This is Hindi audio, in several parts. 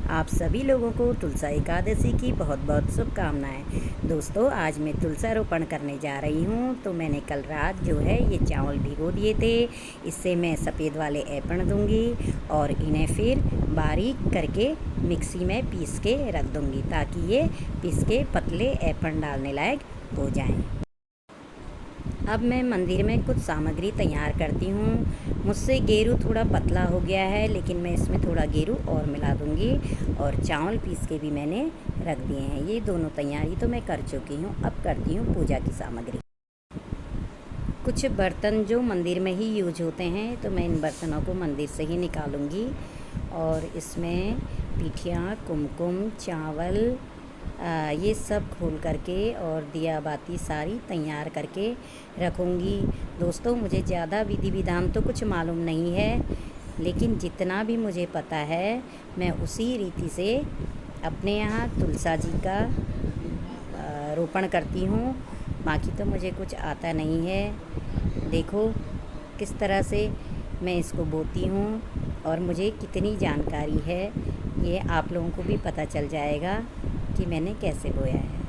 आप सभी लोगों को तुलसा एकादशी की बहुत बहुत शुभकामनाएं। दोस्तों, आज मैं तुलसा रोपण करने जा रही हूँ। तो मैंने कल रात जो है ये चावल भिगो दिए थे। इससे मैं सफ़ेद वाले एपण दूँगी और इन्हें फिर बारीक करके मिक्सी में पीस के रख दूँगी, ताकि ये पीस के पतले एपण डालने लायक हो जाएं। अब मैं मंदिर में कुछ सामग्री तैयार करती हूँ। मुझसे गेरू थोड़ा पतला हो गया है, लेकिन मैं इसमें थोड़ा गेरू और मिला दूँगी। और चावल पीस के भी मैंने रख दिए हैं। ये दोनों तैयारी तो मैं कर चुकी हूँ। अब करती हूँ पूजा की सामग्री। कुछ बर्तन जो मंदिर में ही यूज होते हैं, तो मैं इन बर्तनों को मंदिर से ही निकालूँगी। और इसमें पीठियाँ, कुमकुम, चावल, ये सब खोल करके और दिया बाती सारी तैयार करके रखूँगी। दोस्तों, मुझे ज़्यादा विधि विधान तो कुछ मालूम नहीं है, लेकिन जितना भी मुझे पता है मैं उसी रीति से अपने यहाँ तुलसा जी का रोपण करती हूँ। बाकी तो मुझे कुछ आता नहीं है। देखो किस तरह से मैं इसको बोती हूँ और मुझे कितनी जानकारी है, ये आप लोगों को भी पता चल जाएगा कि मैंने कैसे बोया है।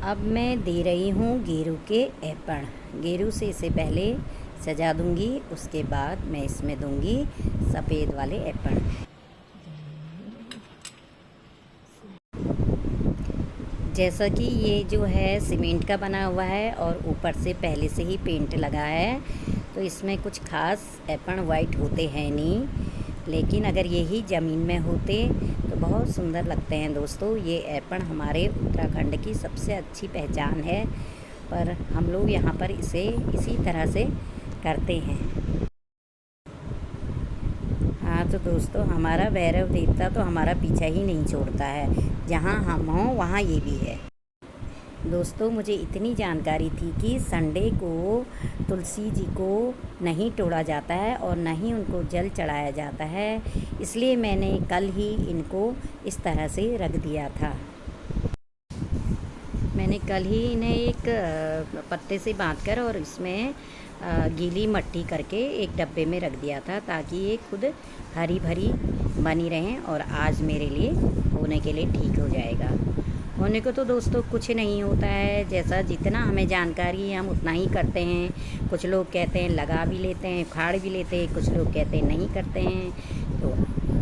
अब मैं दे रही हूँ गेरू के एपण। गेरू से इसे पहले सजा दूँगी, उसके बाद मैं इसमें दूँगी सफ़ेद वाले एपण। जैसा कि ये जो है सीमेंट का बना हुआ है और ऊपर से पहले से ही पेंट लगा है, तो इसमें कुछ खास एपण वाइट होते हैं नहीं, लेकिन अगर यही ज़मीन में होते तो बहुत सुंदर लगते हैं। दोस्तों, ये एपण हमारे उत्तराखंड की सबसे अच्छी पहचान है, पर हम लोग यहाँ पर इसे इसी तरह से करते हैं। हाँ, तो दोस्तों, हमारा भैरव देवता तो हमारा पीछा ही नहीं छोड़ता है। जहाँ हम हों वहाँ ये भी है। दोस्तों, मुझे इतनी जानकारी थी कि संडे को तुलसी जी को नहीं तोड़ा जाता है और न ही उनको जल चढ़ाया जाता है, इसलिए मैंने कल ही इनको इस तरह से रख दिया था। मैंने कल ही इन्हें एक पत्ते से बांधकर और इसमें गीली मट्टी करके एक डब्बे में रख दिया था, ताकि ये खुद हरी भरी बनी रहें और आज मेरे लिए होने के लिए ठीक हो जाएगा। होने को तो दोस्तों कुछ नहीं होता है, जैसा जितना हमें जानकारी है हम उतना ही करते हैं। कुछ लोग कहते हैं लगा भी लेते हैं, उखाड़ भी लेते हैं, कुछ लोग कहते हैं नहीं करते हैं। तो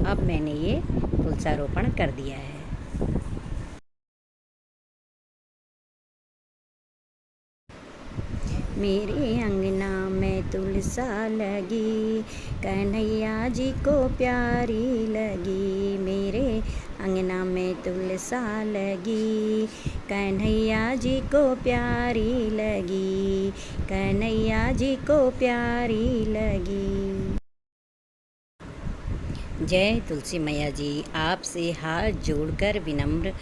अब मैंने ये तुलसारोपण कर दिया है। मेरे अंगना में तुलसा लगी, कन्हैया जी को प्यारी लगी। मेरे अंगना में तुलसा लगी, कन्हैया जी को प्यारी लगी, कन्हैया जी को प्यारी लगी। जय तुलसी मैया जी। आपसे हाथ जोड़कर विनम्र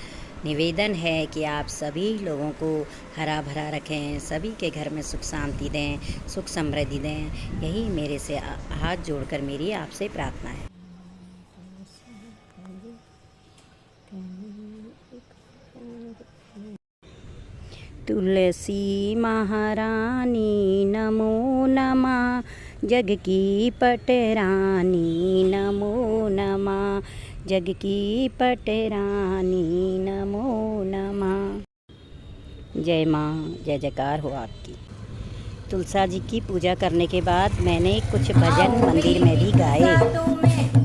निवेदन है कि आप सभी लोगों को हरा भरा रखें, सभी के घर में सुख शांति दें, सुख समृद्धि दें। यही मेरे से हाथ जोड़कर मेरी आपसे प्रार्थना है। तुलसी महारानी नमो नमः, जग की पटरानी नमो नमः, जग की पटरानी नमो नमः। जय माँ, जय जयकार हो आपकी। तुलसा जी की पूजा करने के बाद मैंने कुछ भजन मंदिर में भी गाए।